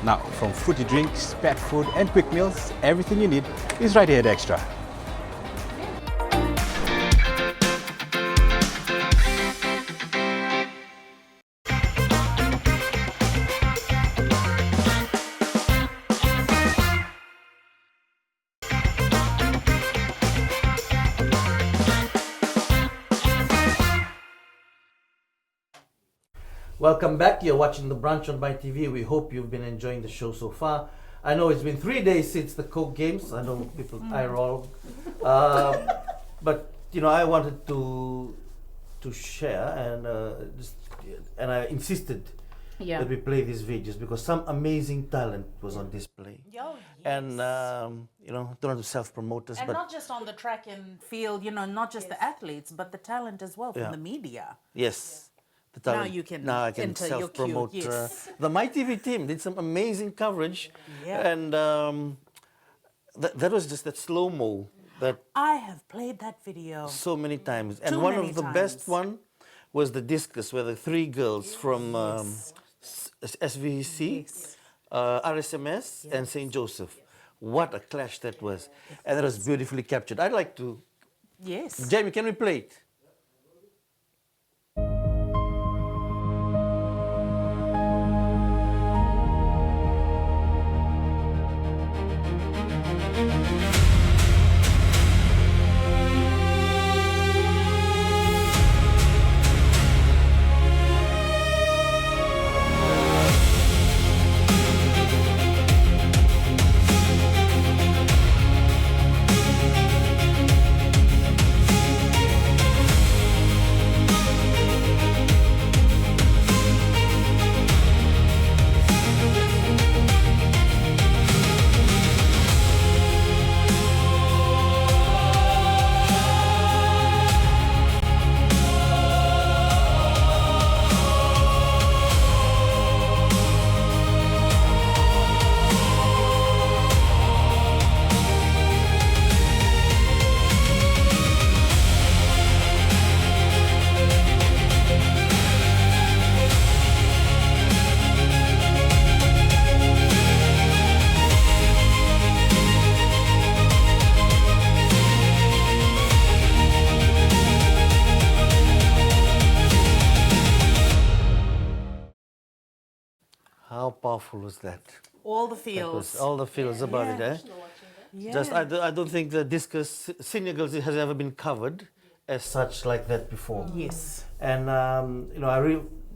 N: Now, from fruity drinks, pet food, and quick meals, everything you need is right here at Extra.
B: Welcome back. You're watching the Brunch on MaiTV. We hope you've been enjoying the show so far. I know it's been 3 days since the Coke Games. I know people eye roll, but you know I wanted to share and I insisted that we play these videos because some amazing talent was on display.
A: Oh, yes.
B: And you know, don't have to self-promote us,
A: And
B: but
A: not just on the track and field, you know, not just the athletes, but the talent as well from the media.
B: yes.
A: Now you can
B: now I can
A: enter your cue,
B: self-promote.
A: yes.
B: The MaiTV team did some amazing coverage,
A: Yeah.
B: and that was just that slow-mo that
A: I have played that video
B: so many times. And
A: Too
B: one
A: many
B: of the
A: times.
B: best one was the discus, where the three girls from SVC, RSMS, and St. Joseph. What a clash that was. And that was beautifully captured. I'd like to...
A: Yes.
B: Jamie, can we play it? How powerful was that?
A: All the
B: That
A: feels.
B: was all the feels about it, eh?
A: Yeah.
B: Just I don't think the discus senior girls has ever been covered as such like that before.
A: Yes.
B: And you know,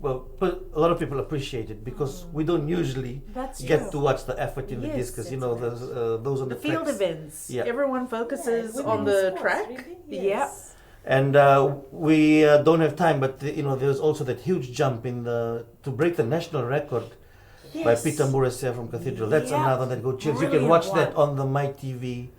B: a lot of people appreciate it because we don't usually
A: That's
B: get
A: true.
B: to watch the effort in the
A: Yes,
B: discus. You know, those on
A: The
B: the
A: field
B: tracks.
A: events.
B: Yeah.
A: Everyone focuses
J: Yeah,
A: on
J: women
A: the
J: sports,
A: track.
J: really,
A: Yeah.
J: yes.
B: And we don't have time, but you know, there's also that huge jump to break the national record by
A: Yes.
B: Peter Murasia from Cathedral. That's
A: Yeah.
B: another that go cheers. You can
A: Brilliant
B: watch
A: one.
B: that on the MaiTV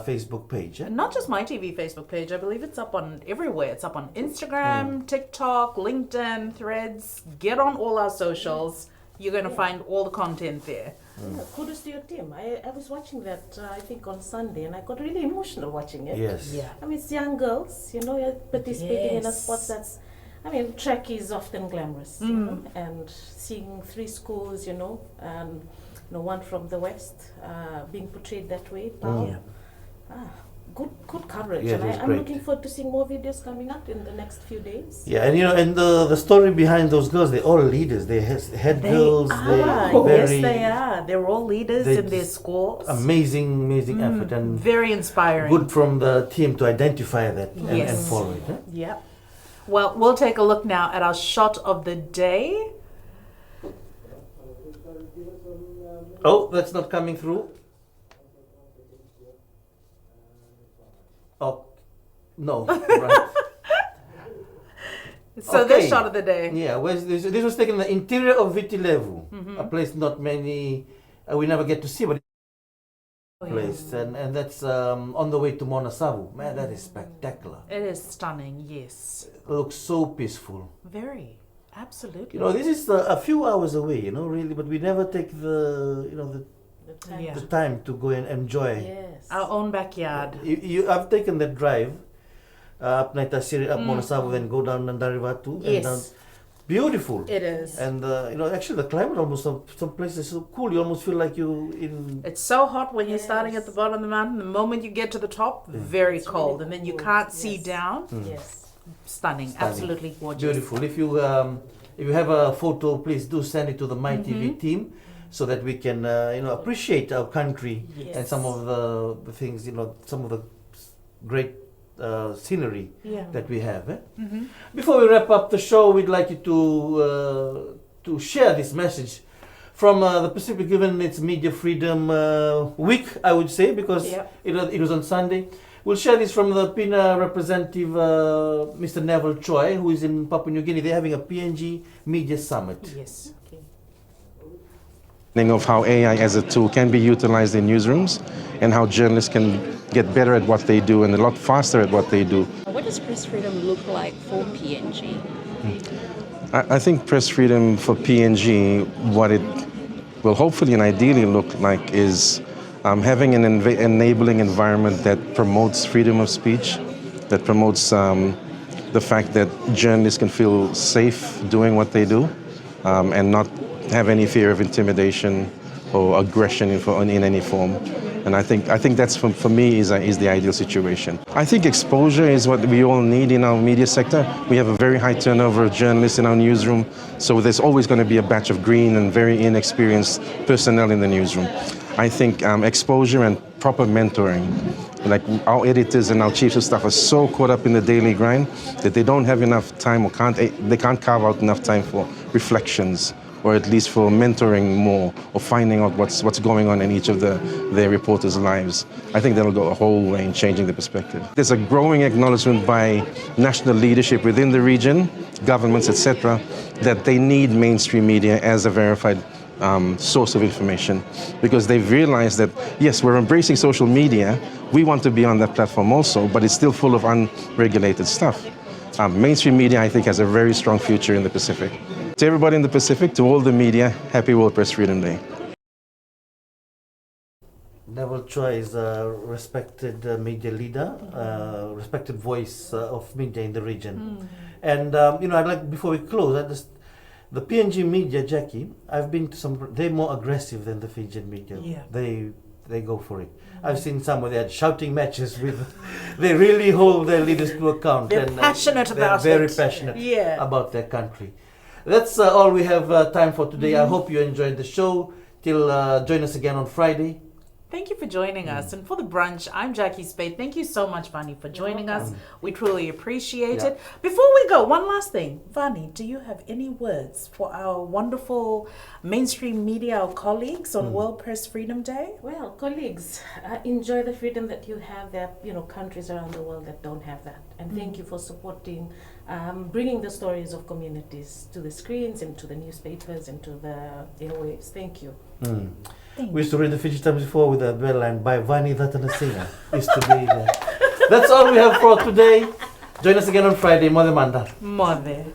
B: Facebook page. Eh?
A: Not just MaiTV Facebook page, I believe it's up on everywhere. It's up on Instagram, TikTok, LinkedIn, Threads. Get on all our socials. You're going to find all the content there.
J: Yeah, kudos to your team. I was watching that, I think on Sunday, and I got really emotional watching it.
B: Yes.
A: Yeah.
J: I mean, it's young girls, you know, you're participating in a
A: Yes.
J: sport that's, I mean, track is often glamorous, you know, and seeing 3 schools, you know, and you know, one from the West being portrayed that way, Pau.
A: Yeah.
J: Good coverage.
B: Yeah,
J: and
B: it was
J: I'm
B: great.
J: looking forward to seeing more videos coming up in the next few days.
B: Yeah, and you know, and the story behind those girls, they're all leaders. They head girls.
A: Yes,
B: Very
A: they are. They're all leaders
B: they
A: in their
B: just
A: schools.
B: amazing effort and
A: Very inspiring.
B: good from the team to identify that and
A: Yes.
B: follow it. Eh?
A: Yep. Well, we'll take a look now at our shot of the day.
B: Oh, that's not coming through. Oh, no. Right.
A: So
B: Okay.
A: this shot of the day.
B: Yeah, this was taken in the interior of Vitilevu, a place not many, we never get to see, but place, and that's on the way to Monasavu. Man, that is spectacular.
A: It is stunning, yes.
B: It looks so peaceful.
A: Very. Absolutely.
B: You know, this is a few hours away, you know, really, but we never take the
A: Yeah.
B: the time to go and enjoy.
J: Yes.
A: Our own backyard.
B: I've taken that drive up Naitasiri, up Monasavu, then go down Nandarivatu, and down.
A: Yes.
B: Beautiful.
A: It is.
B: And you know, actually, the climate almost some places is so cool. You almost feel like you in.
A: It's so hot when you're starting at the bottom of the mountain. The moment you get to the top, very cold, and then you can't see down.
J: Yes.
A: Stunning. Absolutely gorgeous.
B: Beautiful. If you have a photo, please do send it to the MaiTV team, so that we can appreciate our country and some of the things, some of the great scenery that we have. Eh? Before we wrap up the show, we'd like you to share this message from the Pacific, given its Media Freedom Week, I would say, because it was on Sunday. We'll share this from the PINA representative, Mr. Neville Choi, who is in Papua New Guinea. They're having a PNG Media Summit.
A: Yes.
O: Of how AI as a tool can be utilized in newsrooms and how journalists can get better at what they do and a lot faster at what they do.
P: What does press freedom look like for PNG?
O: I think press freedom for PNG, what it will hopefully and ideally look like is having an enabling environment that promotes freedom of speech, that promotes the fact that journalists can feel safe doing what they do and not have any fear of intimidation or aggression in any form. And I think that's for me is the ideal situation. I think exposure is what we all need in our media sector. We have a very high turnover of journalists in our newsroom, so there's always going to be a batch of green and very inexperienced personnel in the newsroom. I think exposure and proper mentoring, like our editors and our chiefs of staff are so caught up in the daily grind that they don't have enough time or they can't carve out enough time for reflections, or at least for mentoring more or finding out what's going on in each of their reporters' lives. I think that'll go a whole way in changing the perspective. There's a growing acknowledgement by national leadership within the region, governments, etc., that they need mainstream media as a verified source of information, because they've realized that, yes, we're embracing social media, we want to be on that platform also, but it's still full of unregulated stuff. Mainstream media, I think, has a very strong future in the Pacific. To everybody in the Pacific, to all the media, happy World Press Freedom Day.
B: Neville Choi is a respected media leader, respected voice of media in the region. And, I'd like, before we close, the PNG media, Jacquee, I've been to they're more aggressive than the Fijian media.
A: Yeah.
B: They go for it. I've seen some where they had shouting matches they really hold their leaders to account.
A: They're passionate about it.
B: They're very passionate about their country. That's all we have time for today. I hope you enjoyed the show. Join us again on Friday.
A: Thank you for joining us. And for the brunch, I'm Jacquee Speight. Thank you so much, Vani, for joining us. We truly appreciate it. Before we go, one last thing. Vani, do you have any words for our wonderful mainstream media, our colleagues on World Press Freedom Day?
J: Well, colleagues, enjoy the freedom that you have. There are, countries around the world that don't have that. And thank you for supporting, bringing the stories of communities to the screens and to the newspapers and to the airwaves. Thank you.
B: We used to read the Fiji Times before with the bell line by Vani Catanasiga. Used to be there. That's all we have for today. Join us again on Friday. Mother Manda.
A: Mother.